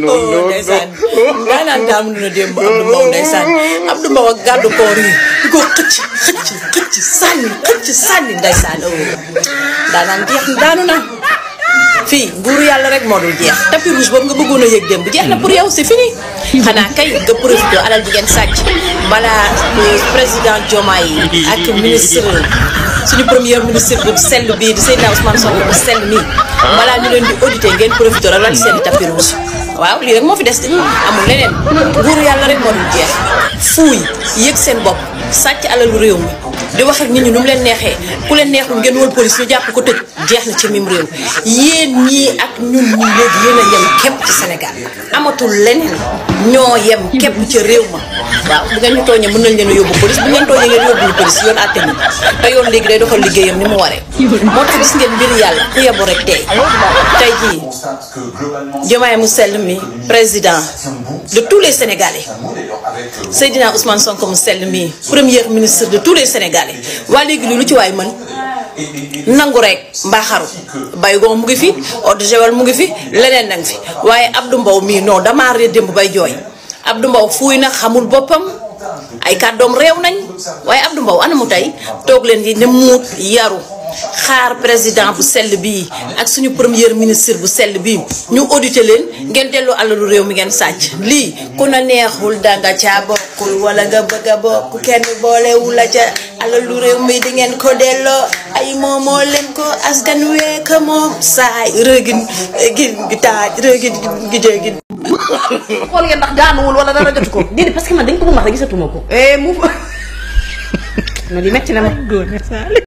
non ndeysaan daanaan daam na démb Abdou Mbow ndeysaan Abdou Mbow ak gàddu koor yi di ko xëcc sànni ndeysaan daanaan jeex daanu na fii nguuru yàlla rek moo dul jeex tapis rouge boobu nga bëggoon a yëg démb jeex na pour yow c'est fini xanaa kay nga profité alal di ngeen sàcc balaa président Diomaye ak ministre suñu premier ministre bu sell bii di Seydina Ousmane Sonko bu sell nii balaa ñu leen di auditer ngeen profité rek seen i tapis rouge waaw lii rek moo fi des amul leneen nguuru yàlla rek moo dul jeex fuuy yëg seen bopp sàcc alalu réew mi di wax ak nit ñi nu mu leen neexee ku leen neexul ngeen wol police ñu jàpp ko tëj jeex na ci mim réew yéen ñii ak ñun ñi léegi yéen a yem képp ci Sénégal amatul leneen ñoo yem képp ci réew ma waaw bu ngeen ñu tooñee mën nañ leen a yóbbu police bu ngeen tooñee ngeen yóbbu police yoon àtte ñu te yoon léegi day doxal liggéeyam ni mu waree moo tax gis ngeen mbir yàlla ku yebu rek tey jii Diomaye mu sell mi président de tous les Sénégalais Seydina Ousmane Sonko mu sell mi premier ministre de tous les Sénégalais waa léegi lu ci waay mën nangu rek mbaaxaru bay goo mu ngi fi eau de javel mu ngi fi leneen nang fi waaye Abdou Mbow mii non damaa ree démb bay jooy Abdou Mbow fuuy nag xamul boppam ay kàddoom réew nañ waaye Abdou Mbow ana mu tey toog leen yi ne muut yaru xaar président bu sell bii ak suñu premier ministre bu sell bii ñu audité leen ngeen delloo alalu réew mi ngeen sàcc lii ku na neexul danga caa bokkul wala nga bëgg a bokk kenn boolewu la ca alalu réew mi di ngeen ko delloo ay moomoo leen ko askan week moom saay rëgin gi taaj rëgin gi jéegi xool ngeen ndax daanuwul wala dara jotu ko déedéet parce que man dañ ko bu max rek gisatuma ko mu di metti na ma